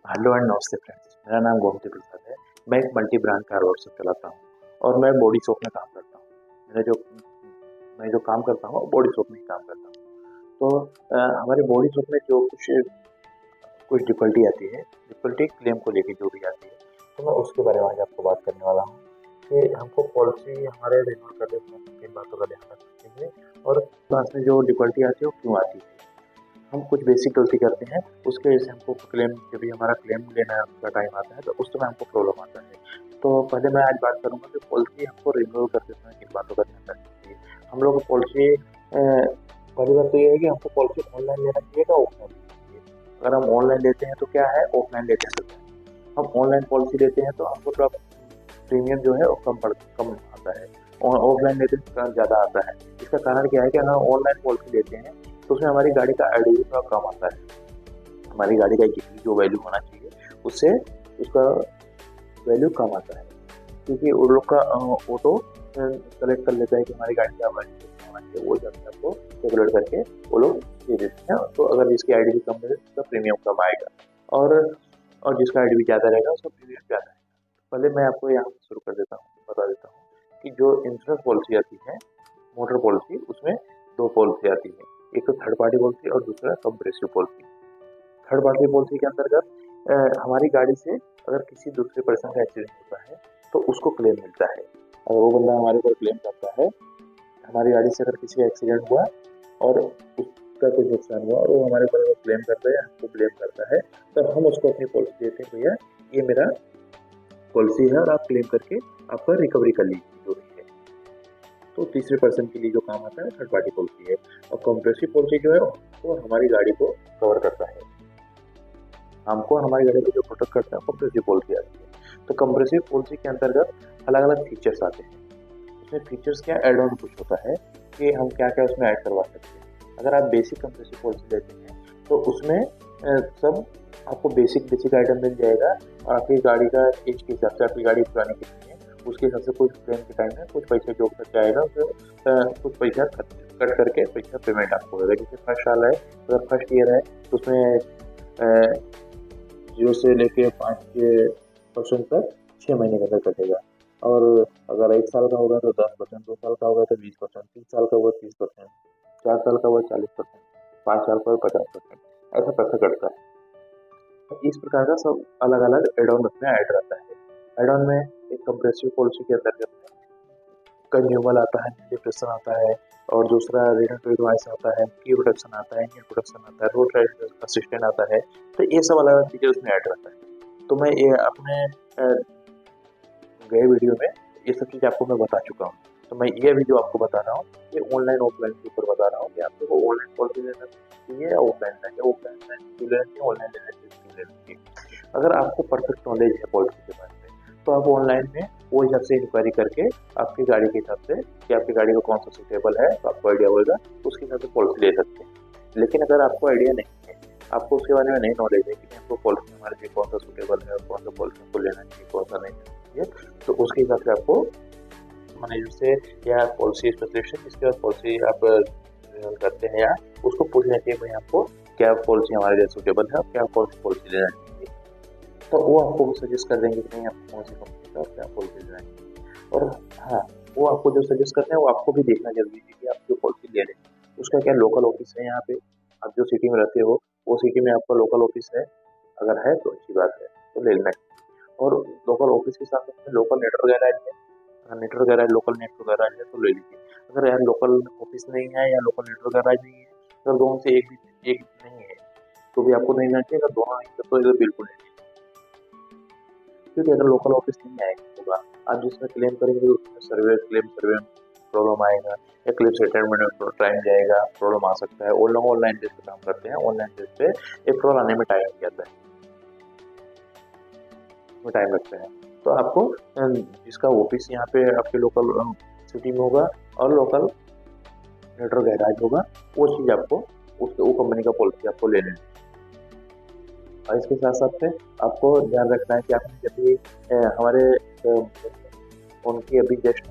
Hello and नमस्ते friends, मेरा नाम गोमती प्रसाद है। मैं एक मल्टी ब्रांड कार वर्कशॉप चलाता हूँ और मैं बॉडी शॉप में काम करता हूँ। मेरा जो मैं जो काम करता हूँ बॉडी शॉप में ही काम करता हूँ। तो हमारे बॉडी शॉप में जो कुछ कुछ डिफिकल्टी आती है, डिफिकल्टी क्लेम को लेके जो भी आती है, तो मैं उसके बारे में आज आपको बात करने वाला हूँ कि हमको पॉलिसी हमारे रिन्यू करते समय किन बातों का ध्यान रखना चाहिए और पास में जो डिफिकल्टी आती है वो क्यों आती है। हम कुछ बेसिक गलती करते हैं, उसकी वजह से हमको क्लेम जब भी हमारा क्लेम लेना का टाइम आता है तो उस समय हमको प्रॉब्लम आता है। तो पहले मैं आज बात करूँगा कि पॉलिसी हमको रिन्यू करते समय किन बातों का ध्यान रखना चाहिए। हम लोग को पॉलिसी पहली बात तो ये है कि हमको पॉलिसी ऑनलाइन लेना चाहिए या ऑफलाइन लेना चाहिए। अगर हम ऑनलाइन लेते हैं तो क्या है, ऑफलाइन लेते हैं तो क्या है। हम ऑनलाइन पॉलिसी लेते हैं तो हमको थोड़ा प्रीमियम जो है वो कम आता है और ऑफलाइन लेते हैं ज़्यादा आता है। इसका कारण क्या है कि अगर ऑनलाइन पॉलिसी लेते हैं तो उसमें हमारी गाड़ी का आईडी थोड़ा कम आता है। हमारी गाड़ी का जितनी जो वैल्यू होना चाहिए उससे उसका वैल्यू कम आता है, क्योंकि उन लोग का ऑटो कलेक्ट कर लेता है कि हमारी गाड़ी का वैल्यू कितना होना चाहिए, वो हिसाब से आपको कैलकुलेट करके वो लोग दे देते हैं। तो अगर जिसकी आईडी भी कम है उसका प्रीमियम कम आएगा और जिसका आईडी भी ज़्यादा रहेगा उसका प्रीमियम ज़्यादा आएगा। पहले मैं आपको यहाँ से शुरू कर देता हूँ, बता देता हूँ कि जो इंश्योरेंस पॉलिसी आती है, मोटर पॉलिसी, उसमें दो पॉलिसी आती है। एक तो थर्ड पार्टी पॉलिसी और दूसरा compressive policy. Third party policy के अंतर्गत हमारी गाड़ी से अगर किसी दूसरे पर्सन का एक्सीडेंट होता है तो उसको क्लेम मिलता है। अगर वो बंदा हमारे ऊपर क्लेम करता है, हमारी गाड़ी से अगर किसी का एक्सीडेंट हुआ और उसका कुछ नुकसान हुआ और वो हमारे ऊपर क्लेम करता है, हमको ब्लेम करता है, तो हम उसको अपनी पॉलिसी देते हैं, भैया ये मेरा पॉलिसी है और आप क्लेम करके आपका रिकवरी कर लीजिए जो भी है। तो तीसरे पर्सन के लिए जो काम आता है थर्ड पार्टी पॉलिसी है। और कॉम्प्रेसिव पॉलिसी जो है वो हमारी गाड़ी को कवर करता है, हमको हमारी गाड़ी को जो प्रोटेक्ट करता है कॉम्प्रेसिव पॉलिसी आती है। तो कॉम्प्रेसिव पॉलिसी के अंतर्गत अलग अलग फीचर्स आते हैं। उसमें फीचर्स क्या, एड ऑन कुछ होता है कि हम क्या क्या उसमें ऐड करवा सकते हैं। अगर आप बेसिक कॉम्प्रेसिव पॉलिसी लेते हैं तो उसमें सब आपको बेसिक आइटम मिल जाएगा और आपकी गाड़ी का एज के हिसाब से, आपकी गाड़ी पुरानी कितनी है उसके हिसाब से कुछ क्लेम के टाइम में कुछ पैसे जोड़ कर जाएगा, कुछ पैसा कट करके पैसा पेमेंट आपको होगा। जैसे फर्स्ट साल है, अगर फर्स्ट ईयर है तो उसमें 0 से लेके 5% तक 6 महीने के अंदर कटेगा। और अगर 1 साल का होगा तो 10%, 2 साल का होगा तो 20%, 3 साल का होगा 30%, 4 साल का होगा 40%, 5 साल का होगा 50%, ऐसा पैसा कटता है। तो इस प्रकार का सब अलग अलग एड ऑन उसमें ऐड रहता है। एड ऑन में एक कंप्रेसिव पॉलिसी के अंतर्गत कंज्यूमर आता है, डिप्रेशन आता है और दूसरा रिटर्न टू एडवाइस आता है, की प्रोटेक्शन आता है, इंजन प्रोटेक्शन आता है, रोड राइड असिस्टेंट आता है। तो ये सब अलग अलग फीचर उसमें ऐड रहता है। तो मैं ये अपने गए वीडियो में ये सब चीज़ आपको मैं बता चुका हूँ। तो मैं ये वीडियो आपको बता रहा हूँ कि ऑनलाइन ऑफलाइन के ऊपर बता रहा हूँ कि आपको ऑनलाइन पॉलिसी लेना चाहिए या ऑफलाइन लेना, ऑफलाइन लेना चाहिए, ऑनलाइन लेना चाहिए। अगर आपको परफेक्ट नॉलेज है पॉलिसी के बारे में तो आप ऑनलाइन में वो हिसाब से इंक्वायरी करके आपकी गाड़ी के हिसाब से कि आपकी गाड़ी को कौन सा सूटेबल है तो आपको आइडिया होगा, उसके हिसाब से पॉलिसी ले सकते हैं। लेकिन अगर आपको आइडिया नहीं है, आपको उसके बारे में नहीं नॉलेज है कि हमको पॉलिसी हमारे लिए कौन सा सूटेबल है और कौन सा पॉलिसी हमको लेना चाहिए, कौन सा नहीं लेना चाहिए, तो उसके हिसाब से आपको मैनेजर से या पॉलिसी स्पेशलिस्ट से जिसके बाद पॉलिसी आप रिन्यूअल करते हैं या उसको पूछना चाहिए भाई आपको क्या पॉलिसी हमारे लिए सूटेबल है और क्या पॉलिसी लेना चाहिए। तो वो आपको सजेस्ट कर देंगे कि नहीं आपको कौन सी कंपनी का क्या पॉलिसी लेना चाहिए। और हाँ, वो आपको जो सजेस्ट करते हैं वो आपको भी देखना जरूरी है कि आप जो पॉलिसी ले रहे हैं उसका क्या लोकल ऑफिस है यहाँ पे, आप जो सिटी में रहते हो वो सिटी में आपका लोकल ऑफिस है, अगर है तो अच्छी बात है तो ले लेना चाहिए। और लोकल ऑफिस के साथ साथ लोकल नेटवर्क गैराज है, अगर network garage local network garage है तो ले लीजिए। अगर यार लोकल ऑफिस नहीं है या लोकल नेटवर्क गैराज नहीं है, अगर दोनों से एक नहीं है तो भी आपको नहीं लेना चाहिए। अगर दोनों नहीं है तो इधर बिल्कुल नहीं, क्योंकि अगर लोकल ऑफिस नहीं आएगा होगा, आप जिसमें क्लेम करेंगे उसमें सर्वे में प्रॉब्लम आएगा या क्लेम सेटलमेंट में टाइम जाएगा, प्रॉब्लम आ सकता है। वो लोग ऑनलाइन बेस पे काम करते हैं, ऑनलाइन बेस पे अप्रूवल आने में टाइम लग जाता है, उसमें टाइम लगता है। तो आपको जिसका ऑफिस यहाँ पे आपके लोकल सिटी में होगा और लोकल नेटवर्क गैराज होगा, वो चीज़ आपको वो कंपनी का पॉलिसी आपको ले लेना है। और इसके साथ साथ में आपको ध्यान रखना है कि आपने जब भी हमारे उनकी अभी जस्ट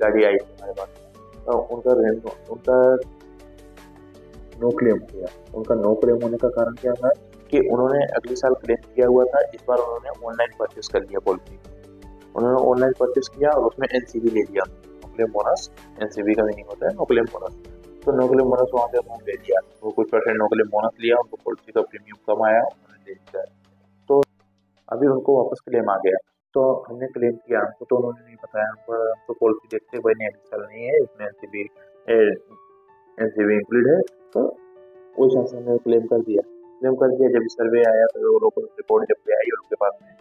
गाड़ी आई थी हमारे पास, तो उनका नो क्लेम हो गया। उनका नो क्लेम होने का कारण क्या था कि उन्होंने अगले साल क्लेम किया हुआ था, इस बार उन्होंने ऑनलाइन परचेस कर लिया पॉलिसी। उन्होंने ऑनलाइन परचेस किया और उसमें एनसीबी ले लिया, नो क्लेम बोनस। एनसीबी का मीनिंग होता है नो क्लेम बोनस। तो नो क्लेम बोनस वहाँ पे उन्होंने ले लिया, वो कुछ परसेंट नो क्लेम बोनस लिया, उनको पॉलिसी का प्रीमियम कम आया, उन्होंने ले लिया। तो अभी उनको वापस क्लेम आ गया। तो हमने क्लेम किया, हमको तो उन्होंने नहीं बताया, हमको पॉलिसी देखते भाई नहीं अगले साल नहीं है, इसमें एनसीबी एनसीबी इंक्लूड है। तो उस हिसाब से हमने क्लेम कर दिया। क्लेम कर दिया, जब सर्वे आया तो वो लोग रिपोर्ट जब भी आई उनके पास में,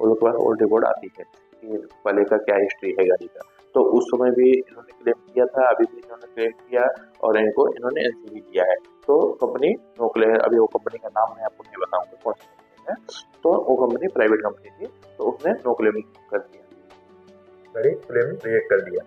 वो लोग के पास ओल्ड रिपोर्ट आती है कि पहले का क्या हिस्ट्री है गाड़ी का। तो उस समय भी इन्होंने क्लेम किया था, अभी भी इन्होंने क्लेम किया और इनको इन्होंने एनसीबी दिया है। तो कंपनी नो क्लेम, अभी वो कंपनी का नाम मैं आपको नहीं बताऊंगा कौन सी कंपनी है। तो वो कंपनी प्राइवेट कंपनी थी, तो उसने नो क्लेम कर दिया, गाड़ी क्लेम रिजेक्ट कर दिया।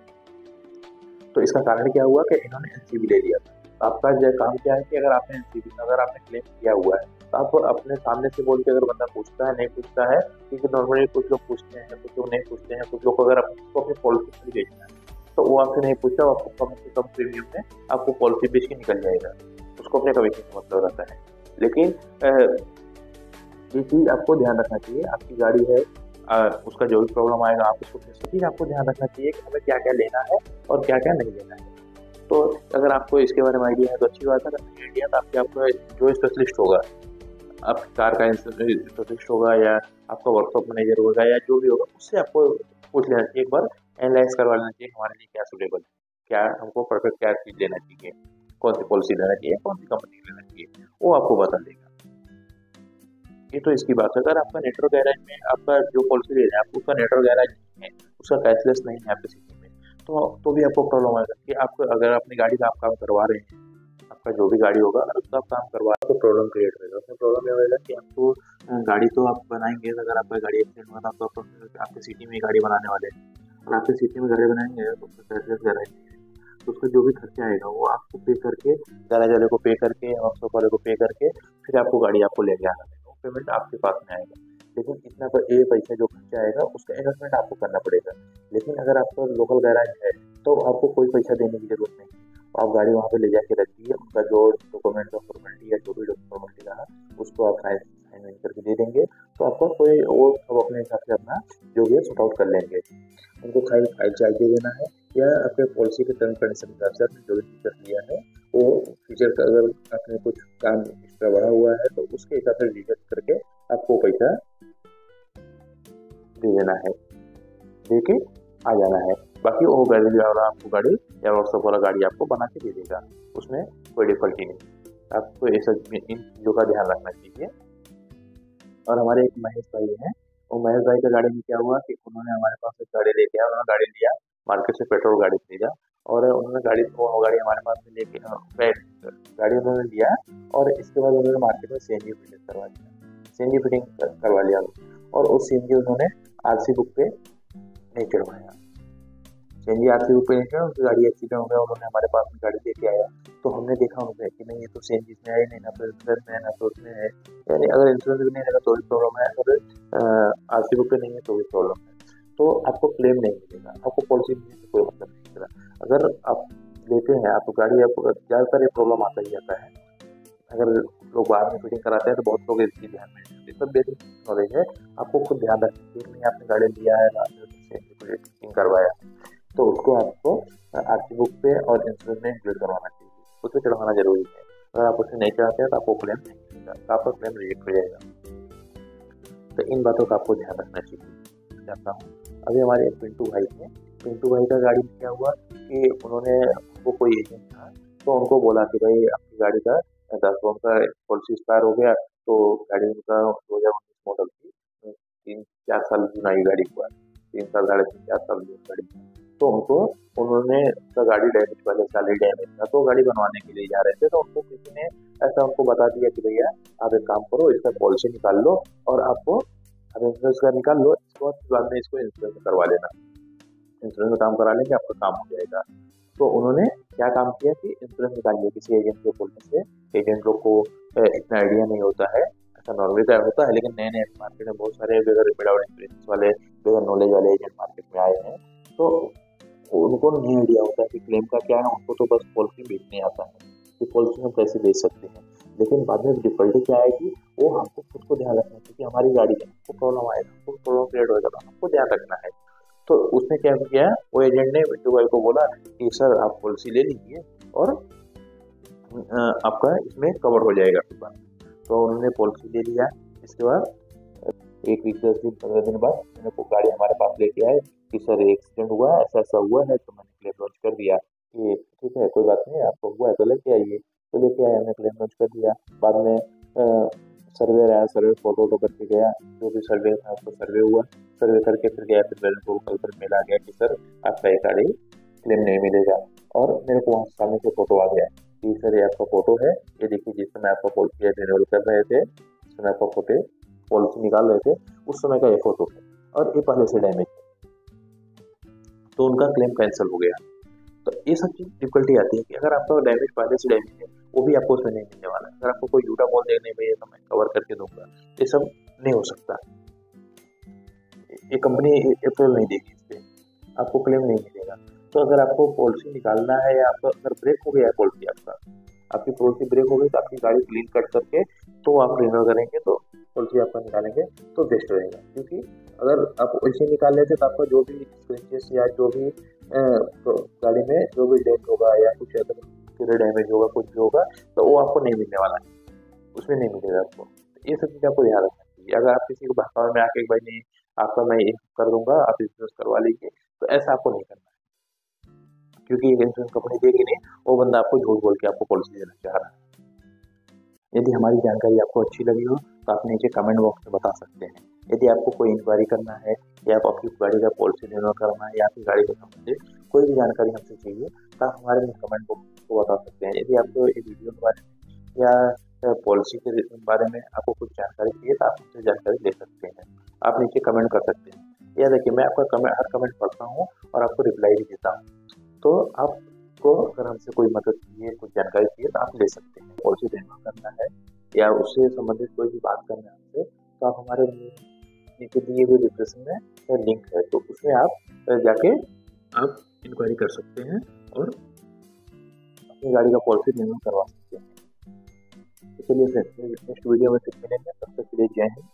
तो इसका कारण क्या हुआ कि इन्होंने एनसीबी ले लिया। आपका जो काम क्या है कि अगर आपने एनसीबी, अगर आपने क्लेम किया हुआ है तो आप अपने सामने से बोल के, अगर बंदा पूछता है नहीं पूछता है, क्योंकि नॉर्मली कुछ लोग पूछते हैं, कुछ लोग नहीं पूछते हैं, कुछ लोग अगर आपको अपनी पॉलिसी में बेचना है तो वो आपसे नहीं पूछता, वो आपको कम से कम प्रीमियम में आपको पॉलिसी बेच के निकल जाएगा, उसको अपने कमीशन का मतलब रहता है। लेकिन ये चीज आपको ध्यान रखना चाहिए, आपकी गाड़ी है, उसका जो भी प्रॉब्लम आएगा आप उसको चीज आपको ध्यान रखना चाहिए कि हमें क्या क्या लेना है और क्या क्या नहीं लेना है। तो अगर आपको इसके बारे में आइडिया है तो अच्छी बात है, अगर नहीं आइडिया तो आपके आपका जो स्पेशलिस्ट होगा, आपकी कार का स्पेशलिस्ट होगा या आपका वर्कशॉप मैनेजर होगा या जो भी होगा, उससे आपको पूछ लेना चाहिए, एक बार एनालाइज करवा लेना चाहिए हमारे लिए क्या सूटेबल है, क्या हमको परफेक्ट क्या चीज़ लेना चाहिए, कौन सी पॉलिसी लेना चाहिए, कौन सी कंपनी लेना चाहिए, वो आपको बता देगा। ये तो इसकी बात है। अगर आपका नेटवर्क गैराज में आपका जो पॉलिसी ले रहे हैं आप उसका नेटवर्क गैराज नहीं है, उसका कैशलेस नहीं है आपके सिटी में, तो भी आपको प्रॉब्लम आएगा कि आपको, अगर अपनी गाड़ी का आप काम करवा रहे हैं, आपका जो भी गाड़ी होगा अगर उसका आप काम करवा रहे हैं तो प्रॉब्लम क्रिएट होगा। उसमें प्रॉब्लम ये होगा कि आपको गाड़ी तो आप बनाएंगे, अगर आपका गाड़ी एक्सीडेंट हुआ तो आपके सिटी में गाड़ी बनाने वाले हैं, और आपके सिटी में गाड़ी बनाएंगे तो उसका कैशलेस गैराज नहीं है, तो उसका जो भी खर्चा आएगा वो आपको पे करके, गैराज वाले को पे करके, वर्कशॉप वाले को पे करके फिर आपको गाड़ी आपको लेके आना है, पेमेंट आपके पास में आएगा। लेकिन इतना पर ये पैसा जो खर्चा आएगा उसका इन्वेस्टमेंट आपको करना पड़ेगा। लेकिन अगर आपका लोकल गैराज है तो आपको कोई पैसा देने की जरूरत नहीं है, आप गाड़ी वहाँ पे ले जाके रख दिए, उनका जो डॉक्यूमेंट का फॉर्मेलिटी या जो भी फॉर्मेलिटी रहा उसको आप साइन साइन करके दे देंगे, तो आपका कोई वो सब अपने हिसाब से अपना जो भी है सॉर्ट आउट कर लेंगे। उनको खाली फाइल चार्ज दे देना है, या आपके पॉलिसी के टर्म कंडीशन के हिसाब से आपने जो भी फीचर लिया है वो फीचर का, अगर आपने कुछ काम एक्स्ट्रा बढ़ा हुआ है तो उसके हिसाब से डिडक्ट करके आपको पैसा दे देना है, दे के आ जाना है। बाकी वो गैरेज वाला आपको गाड़ी या वर्कशॉप वाला गाड़ी आपको बना के दे देगा, उसमें कोई डिफॉल्टी नहीं। आपको ऐसा इन चीज़ों का ध्यान रखना चाहिए। और हमारे एक महेश भाई हैं, वो महेश भाई का गाड़ी में क्या हुआ कि उन्होंने हमारे पास एक गाड़ी लेके आया, उन्होंने गाड़ी लिया मार्केट से, पेट्रोल गाड़ी खरीदा, और उन्होंने गाड़ी, वो गाड़ी हमारे पास में लेके गाड़ी उन्होंने लिया, और इसके बाद उन्होंने मार्केट में सीएनजी फिटिंग करवा लिया, सीएनजी फिटिंग करवा लिया, और उस सीएनजी उन्होंने आरसी बुक पे नहीं चढ़वाया। सीएनजी आरसी बुक पे नहीं चढ़ा, उनकी गाड़ी एक्सीडेंट हो गया, उन्होंने हमारे पास में गाड़ी लेके आया, तो हमने देखा उनसे कि नहीं ये तो सीएनजी में है नहीं, ना तो इंश्योरेंस में है ना तो उसमें है, यानी अगर इंश्योरेंस भी नहीं रहेगा तो भी प्रॉब्लम है, अगर आरसी बुक पे नहीं है तो भी प्रॉब्लम है, तो आपको क्लेम नहीं मिलेगा, आपको पॉलिसी मिलने से कोई मतलब नहीं मिलेगा। अगर आप लेते हैं, आप गाड़ी, आपको ज़्यादातर ये प्रॉब्लम आता ही आता है, अगर लोग बाद में फिटिंग कराते हैं तो बहुत लोग इसकी ध्यान में नहीं देते। सब बेसिक नॉलेज है, आपको खुद ध्यान रखना चाहिए, नहीं आपने गाड़ी लिया है, आपने फिटिंग करवाया तो उसको आपको आरसी बुक पे और इंश्योरेंस में इंक्लूड करवाना चाहिए, उसे चढ़वाना जरूरी है। अगर आप उसे नहीं चढ़ाते हैं तो आपको क्लेम नहीं मिलेगा, तो आपका क्लेम रिजेक्ट हो जाएगा। तो इन बातों का आपको ध्यान रखना चाहिए। चाहता हूँ अभी हमारे पिंटू भाई थे, पिंटू भाई का गाड़ी में क्या हुआ कि उन्होंने, वो कोई एजेंट था तो उनको बोला कि भाई आपकी गाड़ी का 10 का पॉलिसी एक्सपायर हो गया, तो गाड़ी उनका 2019 मॉडल थी, 3-4 साल पुरानी गाड़ी हुआ, 3 साल 3.5-4 साल गाड़ी, तो उनको, उन्होंने उसका गाड़ी डैमेज, पहले साल ही डैमेज था, तो गाड़ी बनवाने के लिए जा रहे थे, तो उनको किसी ने ऐसा उनको बता दिया कि भैया आप एक काम करो, इसका पॉलिसी निकाल लो और आपको, अब इंश्योरेंस का निकाल लो, इसको बाद में इसको इंश्योरेंस करवा लेना, इंश्योरेंस में काम करा लेंगे आपका काम हो जाएगा। तो उन्होंने क्या काम किया कि इंश्योरेंस निकाल लिया किसी एजेंट को बोलने से। एजेंट लोग को इतना आइडिया नहीं होता है, ऐसा नॉर्मली तो होता है, लेकिन नए नए मार्केट में बहुत सारे बगैर एक्सपीरियंस वाले, बगैर नॉलेज वाले एजेंट मार्केट में आए हैं, तो उनको नहीं आइडिया होता है कि क्लेम का क्या है, उनको तो बस पॉलिसी बेचने आता है कि पॉलिसी हम कैसे बेच सकते हैं। लेकिन बाद में डिफिकल्टी क्या आएगी, वो हमको खुद को ध्यान रखना है, क्योंकि हमारी गाड़ी है, हमको प्रॉब्लम आएगा, हमको प्रॉब्लम क्रिएट होगा, तो हमको ध्यान रखना है। तो उसने क्या किया, वो एजेंट ने विंटू भाई को बोला कि सर आप पॉलिसी ले लीजिए और आपका इसमें कवर हो जाएगा फिर बाद में। तो उन्होंने पॉलिसी ले लिया। इसके बाद 1 वीक 10 दिन 15 दिन बाद मैंने वो गाड़ी हमारे पास लेके आए कि सर एक्सीडेंट हुआ है, ऐसा ऐसा हुआ है। तो मैंने क्लेम लॉन्च कर दिया कि ठीक है कोई बात नहीं, आपको हुआ है तो लेके आइए। तो लेके आए, हमने क्लेम लॉन्च कर दिया। बाद में सर्वे आया, सर्वे फोटो वोटो करके गया, जो भी सर्वे था उसको सर्वे हुआ, सर्वे करके फिर गया, फिर मेरे को कल फिर मेल आ गया कि सर आपका ये गाड़ी क्लेम नहीं मिलेगा। और मेरे को वहाँ सामने से फोटो आ गया कि सर ये आपका फोटो है, ये देखिए जिस समय आपका पॉलिसी रिन्यूअल कर रहे थे, जिस समय आपका फोटो पॉलिसी निकाल रहे थे उस समय का ये फोटो है और ये पहले से डैमेज है। तो उनका क्लेम कैंसिल हो गया। तो ये सब चीज डिफिकल्टी आती है कि अगर आपका डैमेज पहले से डैमेज है, वो भी आपको उसमें नहीं मिलने वाला है। अगर आपको कोई झूठा बोल देने में ये तो मैं कवर करके दूंगा, ये सब नहीं हो सकता। ये कंपनी अप्रूवल नहीं देगी, इस पे आपको क्लेम नहीं मिलेगा। तो अगर आपको पॉलिसी निकालना है या आपका अगर ब्रेक हो गया है पॉलिसी, आपकी पॉलिसी ब्रेक हो गई तो आपकी गाड़ी क्लीन कट करके तो आप रिन्यू करेंगे, तो पॉलिसी आपका निकालेंगे तो बेस्ट रहेगा। क्योंकि अगर आप ऐसे निकाल लेते तो आपका जो भी स्क्रैचेस या जो भी तो गाड़ी में जो भी डेंट होगा या कुछ अगर पूरे डैमेज होगा, कुछ भी होगा, तो वो आपको नहीं मिलने वाला है, उसमें नहीं मिलेगा आपको। ये सब चीज़ आपको ध्यान रखना चाहिए। अगर आप किसी को बहकावे में आके भाई नहीं आपका मैं ये कर दूंगा, आप इंश्योरेंस करवा लीजिए, तो ऐसा आपको नहीं करना है। क्योंकि इंश्योरेंस कंपनी देगी नहीं, वो बंदा आपको झूठ बोल के आपको पॉलिसी देना चाह रहा है। यदि हमारी जानकारी आपको अच्छी लगी हो तो आप नीचे कमेंट बॉक्स में बता सकते हैं। यदि आपको कोई इंक्वायरी करना है या आप आपकी गाड़ी का पॉलिसी रिन्यू करना है या आपकी गाड़ी के संबंधित कोई भी जानकारी हमसे चाहिए तो आप हमारे कमेंट बॉक्स को बता सकते हैं। यदि आपको इस वीडियो के बारे में या पॉलिसी के बारे में आपको कुछ जानकारी चाहिए तो आप हमसे जानकारी ले सकते हैं। आप नीचे कमेंट कर सकते हैं। या देखिए मैं आपका हर कमेंट पढ़ता हूँ और आपको रिप्लाई भी देता हूँ। तो आपको अगर हमसे कोई मदद चाहिए, कुछ जानकारी चाहिए तो आप ले सकते हैं। पॉलिसी रिन्यू करना है या उससे संबंधित कोई भी बात करना है हमसे, तो आप हमारे नीचे दिए हुए डिस्क्रिप्शन में लिंक है, तो उसमें आप जाके आप इंक्वायरी कर सकते हैं और अपनी गाड़ी का पॉलिसी रिन्यू करवा सकते हैं। तो चलिए फिर नेक्स्ट वीडियो में फिर मिलेंगे, तब तक के लिए जय हिंद।